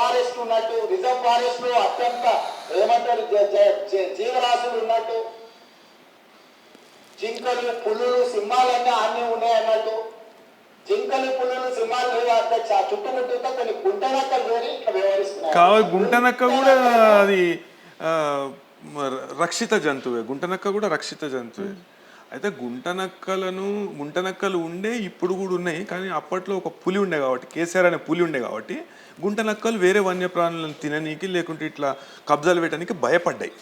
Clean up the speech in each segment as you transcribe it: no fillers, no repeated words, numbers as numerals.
Forest ఉన్నట్టు, reserve forest లో అత్యంత ఏమంటారు జీవరాశులు ఉన్నట్టు, జింకలు పులులు సింహాలన్నీ అన్నీ ఉన్నాయి అన్నట్టు. జింకలు పులులు సింహాలు లేవు అధ్యక్ష, చుట్టుముట్టుతో కొన్ని గుంటనక్కలు చేరి ఇట్లా వ్యవహరిస్తున్నాయి. గుంటనక్క కూడా అది రక్షిత జంతువే, గుంటనక్క కూడా రక్షిత జంతువే. అయితే గుంటనక్కలు ఉండే ఇప్పుడు కూడా ఉన్నాయి, కానీ అప్పట్లో ఒక పులి ఉండే కాబట్టి, కేసీఆర్ అనే పులి ఉండే కాబట్టి గుంటనక్కలు వేరే వన్యప్రాణులను తిననీకి లేకుంటే ఇట్లా కబ్జాలు పెట్టడానికి భయపడ్డాయి.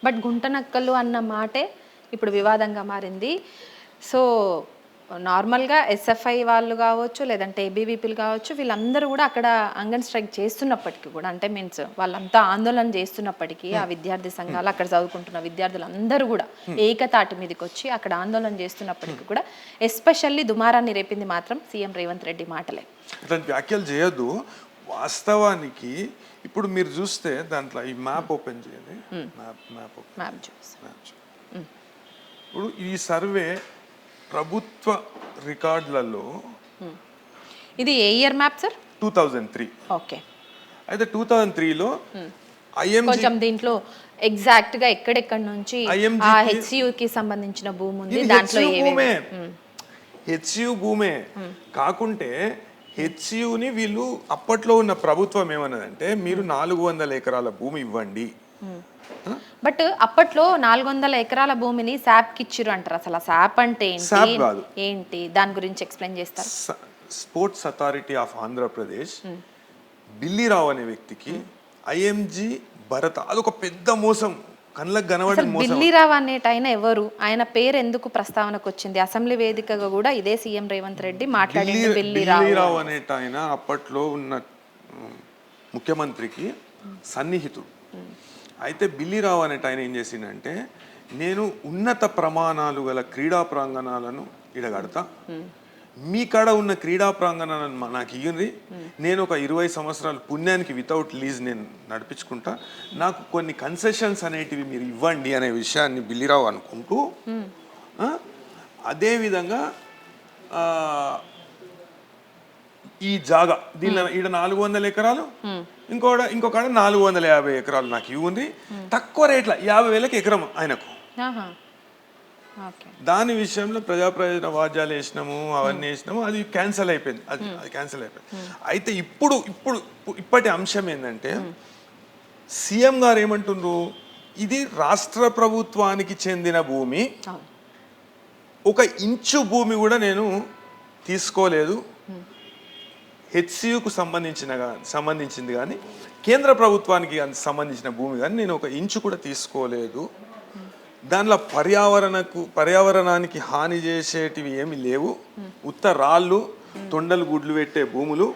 బట్ గుంటనక్కలు అన్న మాటే ఇప్పుడు వివాదంగా మారింది. సో నార్మల్గా ఎస్ఎఫ్ఐ వాళ్ళు కావచ్చు, లేదంటే ఏబీవీపీలు కావచ్చు, వీళ్ళందరూ కూడా అక్కడ అంగన్ స్ట్రైక్ చేస్తున్నప్పటికీ కూడా, అంటే మీన్స్ వాళ్ళంతా ఆందోళన చేస్తున్నప్పటికీ, ఆ విద్యార్థి సంఘాలు అక్కడ చదువుకుంటున్న విద్యార్థులందరూ కూడా ఏకతాటి మీదకి వచ్చి అక్కడ ఆందోళన చేస్తున్నప్పటికీ కూడా ఎస్పెషల్లీ దుమారాన్ని రేపింది మాత్రం సీఎం రేవంత్ రెడ్డి మాటలే. ఇట్లాంటి వ్యాఖ్యలు చేయొద్దు. వాస్తవానికి ఇప్పుడు మీరు చూస్తే దాంట్లో ఈ మ్యాప్ ఓపెన్ చేయండి, మ్యాప్ ఇప్పుడు ఈ సర్వే ప్రభుత్వ రికార్డులలో ఇది ఏ ఇయర్ మ్యాప్ సార్? 2003. ఓకే. అయితే 2003లో కొంచెం దీంట్లో ఎగ్జాక్ట్ గా ఎక్కడెక్కడ నుంచి ఆ హెచ్సియు కి సంబంధించిన భూమి ఉంది, దాంట్లో హెచ్సియు భూమే కాకుంటే హెచ్సియుని వీళ్ళు అప్పట్లో ఉన్న ప్రభుత్వం ఏమన్నదంటే మీరు 400 ఎకరాల భూమి ఇవ్వండి. బట్ అప్పట్లో 400 ఎకరాల భూమిని శాప్ కి ఇచ్చిరు అంటారు. అసలు శాప్ అంటే ఏంటి దాని గురించి ఎక్స్ప్లెయిన్ చేస్తారు? స్పోర్ట్స్ అథారిటీ ఆఫ్ ఆంధ్రప్రదేశ్ బిల్లిరావు అనే వ్యక్తికి ఐఎంజీ భరత, అదొక పెద్ద మోసం, కళ్ళకు కనబడే మోసం. బిల్లిరావు అనేటైన ఎవరు, ఆయన పేరు ఎందుకు ప్రస్తావనకు వచ్చింది? అసెంబ్లీ వేదికగా కూడా ఇదే సీఎం రేవంత్ రెడ్డి మాట్లాడింది. బిల్లిరావు అనేటైన అప్పట్లో ఉన్న ముఖ్యమంత్రికి సన్నిహితుడు. అయితే బిల్లిరావు అనేట ఆయన ఏం చేసిందంటే, నేను ఉన్నత ప్రమాణాలు గల క్రీడా ప్రాంగణాలను ఇడగడతా, మీ కాడ ఉన్న క్రీడా ప్రాంగణాలను నాకు ఇయ్యండి, నేను ఒక 20 సంవత్సరాలు పుణ్యానికి వితౌట్ లీజ్ నేను నడిపించుకుంటా, నాకు కొన్ని కన్సెషన్స్ అనేటివి మీరు ఇవ్వండి అనే విషయాన్ని బిల్లిరావు అనుకుంటూ, అదేవిధంగా ఈ జాగా దీనిలో ఈడ 400 ఎకరాలు, ఇంకొక 450 ఎకరాలు నాకు ఇవ్వండి, తక్కువ రేట్ల 50,000కి ఎకరం ఆయనకు. దాని విషయంలో ప్రజాప్రయోజన వాద్యాలు వేసినాము, అవన్నీ వేసినాము, అది క్యాన్సిల్ అయిపోయింది. అయితే ఇప్పటి అంశం ఏంటంటే, సీఎం గారు ఏమంటుండ్రు, ఇది రాష్ట్ర ప్రభుత్వానికి చెందిన భూమి, 1 ఇంచు భూమి కూడా నేను తీసుకోలేదు, హెచ్సియుకు సంబంధించింది కానీ కేంద్ర ప్రభుత్వానికి సంబంధించిన భూమి కానీ నేను 1 ఇంచు కూడా తీసుకోలేదు, దానిలో పర్యావరణానికి హాని చేసేటివి ఏమి లేవు, ఉత్త రాళ్ళు తొండలు గుడ్లు పెట్టే భూములు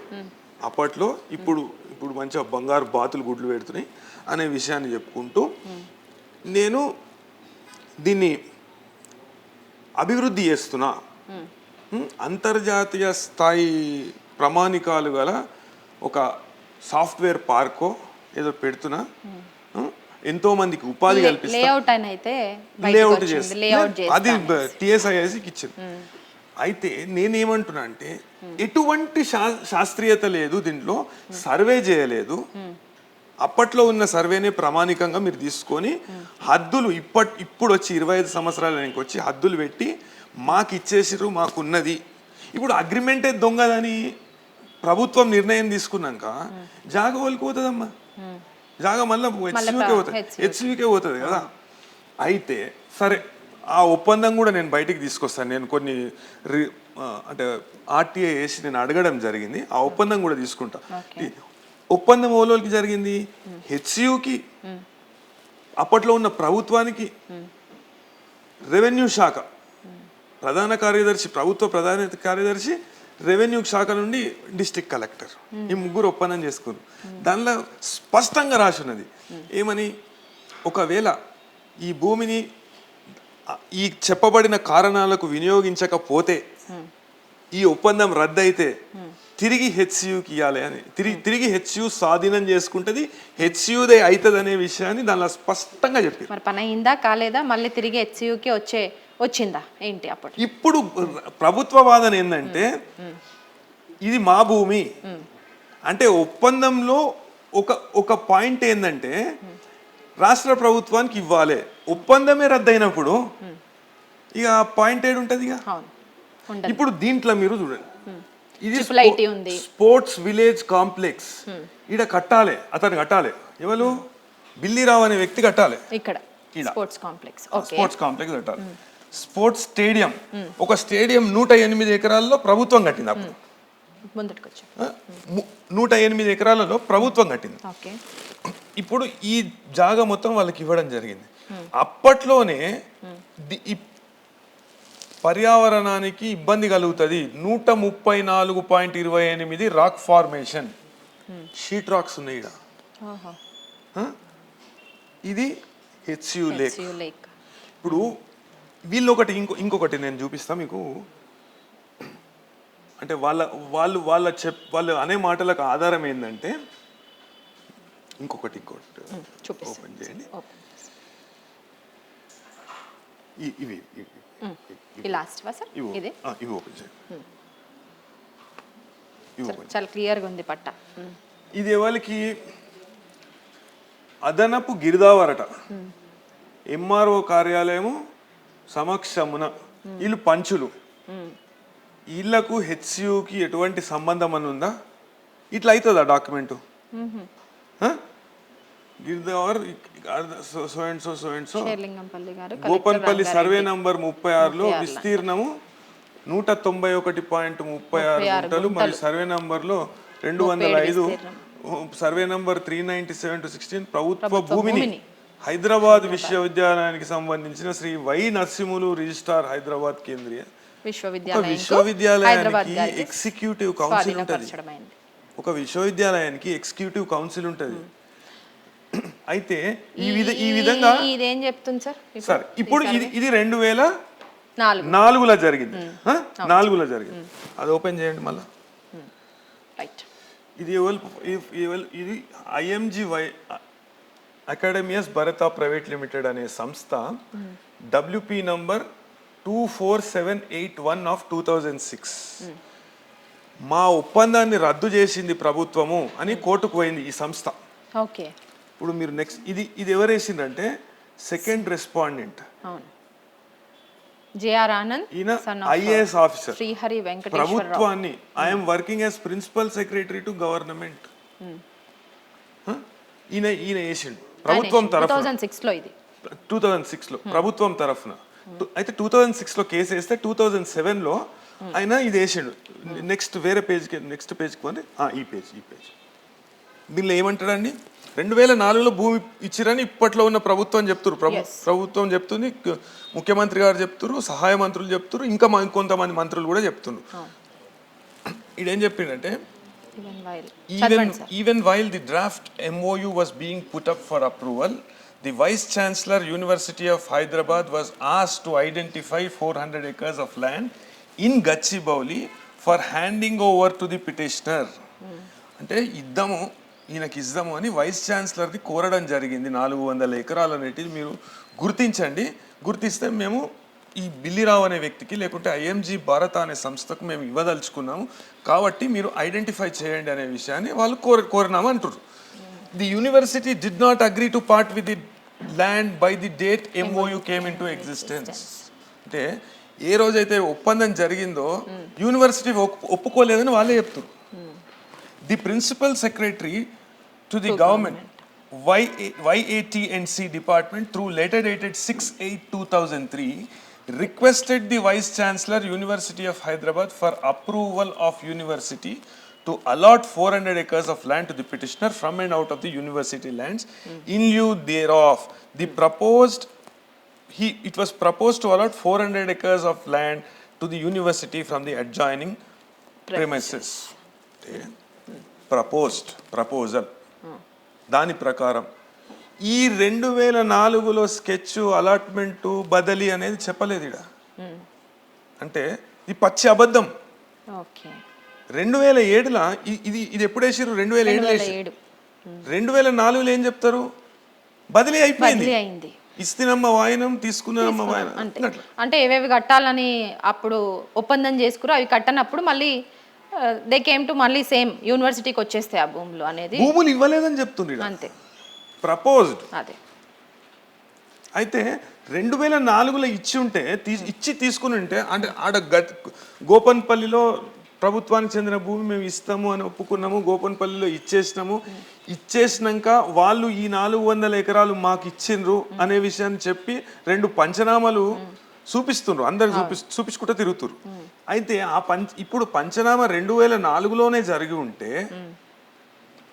అప్పట్లో, ఇప్పుడు మంచిగా బంగారు బాతులు గుడ్లు పెడుతున్నాయి అనే విషయాన్ని చెప్పుకుంటూ, నేను దీన్ని అభివృద్ధి చేస్తున్నా, అంతర్జాతీయ స్థాయి ప్రమాణికాలు గల ఒక సాఫ్ట్వేర్ పార్కో ఏదో పెడుతున్నా, ఎంతో మందికి ఉపాధి లేఅవుట్ చేస్తుంది, అది టిఎస్ఐఎస్కి ఇచ్చింది. అయితే నేనేమంటున్నా అంటే, ఎటువంటి శాస్త్రీయత లేదు దీంట్లో, సర్వే చేయలేదు, అప్పట్లో ఉన్న సర్వేనే ప్రామాణికంగా మీరు తీసుకొని హద్దులు ఇప్పుడు వచ్చి 25 సంవత్సరాల వచ్చి హద్దులు పెట్టి మాకు ఇచ్చేసిరు, మాకున్నది. ఇప్పుడు అగ్రిమెంటే దొంగదని ప్రభుత్వం నిర్ణయం తీసుకున్నాక జాగ వాళ్ళకి పోతుందమ్మా, జాగ మళ్ళీ హెచ్సియుకే పోతుంది కదా. అయితే సరే, ఆ ఒప్పందం కూడా నేను బయటికి తీసుకొస్తాను, నేను కొన్ని అంటే ఆర్టీఐ వేసి నేను అడగడం జరిగింది, ఆ ఒప్పందం కూడా తీసుకుంటా. ఒప్పందం ఓలోకి జరిగింది, హెచ్సియుకి, అప్పట్లో ఉన్న ప్రభుత్వానికి, రెవెన్యూ శాఖ ప్రధాన కార్యదర్శి, ప్రభుత్వ ప్రధాన కార్యదర్శి, రెవెన్యూ శాఖ నుండి డిస్ట్రిక్ట్ కలెక్టర్, ఈ ముగ్గురు ఒప్పందం చేసుకున్నారు. దానిలో స్పష్టంగా రాసి ఉన్నది ఏమని, ఒకవేళ ఈ భూమిని ఈ చెప్పబడిన కారణాలకు వినియోగించకపోతే, ఈ ఒప్పందం రద్దయితే తిరిగి హెచ్సియుకి ఇవ్వాలి అని, తిరిగి హెచ్సియు స్వాధీనం చేసుకుంటుంది, హెచ్సియుదే అవుతుంది అనే విషయాన్ని దానిలో స్పష్టంగా చెప్పారు. మరి పని అయిందా కాలేదా, మళ్ళీ తిరిగి హెచ్సియుకి వచ్చిందా ఏంటి? అప్పుడు ఇప్పుడు ప్రభుత్వ వాదన ఏంటంటే, ఇది మా భూమి, అంటే ఒప్పందంలో ఒక ఒక పాయింట్ ఏంటంటే రాష్ట్ర ప్రభుత్వానికి ఇవ్వాలి, ఒప్పందమే రద్దయినప్పుడు ఇక ఆ పాయింట్ ఏడు ఉంటుంది ఇక. అవును ఉండదు. ఇప్పుడు దీంట్లో మీరు చూడండి, ఇది Triple IT ఉంది. స్పోర్ట్స్ విలేజ్ కాంప్లెక్స్ ఈడ కట్టాలి, అతను కట్టాలి, ఎవరు బిల్లిరావు అనే వ్యక్తి కట్టాలి, ఇక్కడ ఈడ. Sports complex. Okay. Sports complex కట్టాలి. స్పోర్ట్స్ స్టేడియం, ఒక స్టేడియం 108 ఎకరాల్లో ప్రభుత్వం కట్టింది అప్పుడు. ముందటికి వచ్చి 108 ఎకరాలలో ప్రభుత్వం కట్టింది. ఓకే. ఇప్పుడు ఈ జాగా మొత్తం వాళ్ళకి ఇవ్వడం జరిగింది. అప్పట్లోనే ఈ పర్యావరణానికి ఇబ్బంది కలుగుతుంది, 134.28 రాక్ ఫార్మేషన్ షీట్ రాక్స్ ఉన్నాయి ఈడ. ఓహో. ఇది హెచ్యు లేక్. లేక్. ఇప్పుడు వీళ్ళు ఒకటి ఇంకొకటి నేను చూపిస్తా మీకు. అంటే వాళ్ళు అనే మాటలకు ఆధారం ఏంటంటే ఇంకొకటి ఓపెన్ చేయండి. ఇవి లాస్ట్ వా సార్ ఇదే ఇవి ఓపెన్ చేయండి. చాలా క్లియర్గా ఉంది పట్ట. ఇది ఎవరికి అదనపు గిరిదావరట, ఎంఆర్ఓ కార్యాలయము సమక్షమున, వీళ్ళు పంచులు, వీళ్ళకు హెచ్యుకి ఎటువంటి సంబంధం అని ఉందా? ఇట్లా అవుతుందా డాక్యుమెంటు? గిరిదావర్ so and so Gopanpalli survey number 36లో విస్తీర్ణము 191.36 గుంటలు మరియు సర్వే నంబర్లో 205, సర్వే నంబర్ 397/16 ప్రభుత్వ భూమిని హైదరాబాద్ విశ్వవిద్యాలయానికి సంబంధించిన శ్రీ వై నరసింహులు రిజిస్ట్రార్ హైదరాబాద్ కేంద్రీయ విశ్వవిద్యాలయానికి ఎగ్జిక్యూటివ్ కౌన్సిల్ ఉంటుంది. ఒక విశ్వవిద్యాలయానికి ఎగ్జిక్యూటివ్ కౌన్సిల్ ఉంటుంది. అయితే ఈ విధంగా ఇదేం చెప్తుంది సార్, ఇప్పుడు ఇది 2004లో జరిగింది. 4లో జరిగింది. అది ఓపెన్ చేయండి మళ్ళా. ఇది ఇది ఐఎంజి అకాడమియస్ భరత ప్రైవేట్ లిమిటెడ్ అనే సంస్థ WP నంబర్ 24781 ఆఫ్ 2006 మా ఒప్పందాన్ని రద్దు చేసింది ప్రభుత్వము అని కోర్టుకు పోయింది ఈ సంస్థ. ఓకే. ఇప్పుడు మీరు నెక్స్ట్ ఇది ఎవరు వేసిందంటే సెకండ్ రెస్పాండెంట్ జేఆర్ ఆనంద్, ఈయన ఐఏఎస్ ఆఫీసర్, శ్రీహరి వెంకటేశ్వర ప్రభుత్వాన్ని I'm working as principal secretary to government. ఈయన వేసిండు ప్రభుత్వం తరఫున 2006లో ప్రభుత్వం తరఫున. అయితే 2006లో కేసు వేస్తే 2007లో ఆయన ఇది వేసిండు. నెక్స్ట్ వేరే పేజ్కి పోతే ఈ పేజ్ దీనిలో ఏమంటాడండి, 2004లో భూమి ఇచ్చిరని ఇప్పట్లో ఉన్న ప్రభుత్వం చెప్తున్నారు. ప్రభుత్వం చెప్తుంది, ముఖ్యమంత్రి గారు చెప్తున్నారు, సహాయ మంత్రులు చెప్తున్నారు, ఇంకా కొంతమంది మంత్రులు కూడా చెప్తున్నారు. ఇదేం చెప్పిండంటే, even while the draft MOU was being put up for approval, the Vice Chancellor University of Hyderabad was asked to identify 400 acres of land in Gachibowli for handing over to the petitioner. అంటే ఈయనకి ఇద్దాము అని vice ఛాన్సలర్ని కోరడం జరిగింది. 400 ఎకరాలు అనేటిది మీరు గుర్తించండి, గుర్తిస్తే మేము ఈ బిల్లిరావు అనే వ్యక్తికి లేకుంటే ఐఎంజీ భారత అనే సంస్థకు మేము ఇవ్వదలుచుకున్నాము కాబట్టి మీరు ఐడెంటిఫై చేయండి అనే విషయాన్ని వాళ్ళు కోరినాము అంటారు. The university did not agree to part with the land by the date MOU came into existence. అంటే ఏ రోజైతే ఒప్పందం జరిగిందో యూనివర్సిటీ ఒప్పుకోలేదని వాళ్ళే చెప్తారు. The principal secretary to the government YATNC department through letter dated 6/8/2003 requested the Vice Chancellor University of Hyderabad for approval of university to allot 400 acres of land to the petitioner from and out of the university lands. In lieu thereof, it was proposed to allot 400 acres of land to the university from the adjoining premises. Proposal. దాని ప్రకారం ఈ 2004లో sketch allotment బదిలీ అనేది చెప్పలేదు ఇక్కడ. అంటే ఇది పచ్చి అబద్ధం. 2007లో ఇది ఎప్పుడు వేసారు? 2007. 2004లో ఏం చెప్తారు? బదిలీ అయిపోయింది, ఇస్తున్నమ్మ వాయనం తీసుకున్నానమ్మ వాయనం. అంటే ఏవేవి కట్టాలని అప్పుడు ఒప్పందం చేసుకురు, అవి కట్టనప్పుడు మళ్ళీ దే కేమ్ టు మళ్ళీ సేమ్ యూనివర్సిటీకి వచ్చేస్తాయి ఆ భూములు అనేది భూములు ఇవ్వలేదని చెప్తుంది అంతే. ప్రపోజ్డ్. అదే అయితే 2004లో ఇచ్చి ఉంటే తీసుకుని ఉంటే అంటే ఆడ గోపన్పల్లిలో ప్రభుత్వానికి చెందిన భూమి మేము ఇస్తాము అని ఒప్పుకున్నాము, గోపన్పల్లిలో ఇచ్చేసినాక వాళ్ళు ఈ 400 ఎకరాలు మాకు ఇచ్చిండ్రు అనే విషయాన్ని చెప్పి 2 పంచనామాలు చూపిస్తుండ్రు, అందరు చూపించుకుంటూ తిరుగుతురు. అయితే ఇప్పుడు పంచనామా 2004లోనే జరిగి ఉంటే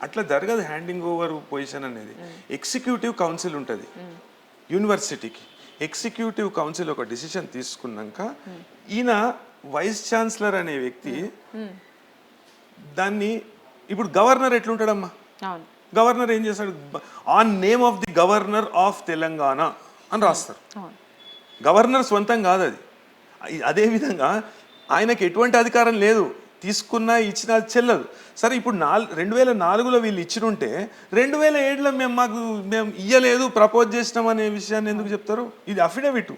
అట్లా జరగదు హ్యాండింగ్ ఓవర్ పొజిషన్ అనేది. ఎగ్జిక్యూటివ్ కౌన్సిల్ ఉంటుంది యూనివర్సిటీకి, ఎగ్జిక్యూటివ్ కౌన్సిల్ ఒక డిసిషన్ తీసుకున్నాక ఈయన వైస్ ఛాన్సలర్ అనే వ్యక్తి దాన్ని, ఇప్పుడు గవర్నర్ ఎట్లుంటాడమ్మా, గవర్నర్ ఏం చేస్తాడు, on name of the governor of Telangana అని రాస్తారు. గవర్నర్ స్వంతం కాదు అది. అదేవిధంగా ఆయనకి ఎటువంటి అధికారం లేదు, తీసుకున్నా ఇచ్చినా చెల్లదు. సరే ఇప్పుడు 2004లో వీళ్ళు ఇచ్చినుంటే 2007లో మేము ఇయ్యలేదు ప్రపోజ్ చేసినాం అనే విషయాన్ని ఎందుకు చెప్తారు? ఇది అఫిడవిట్.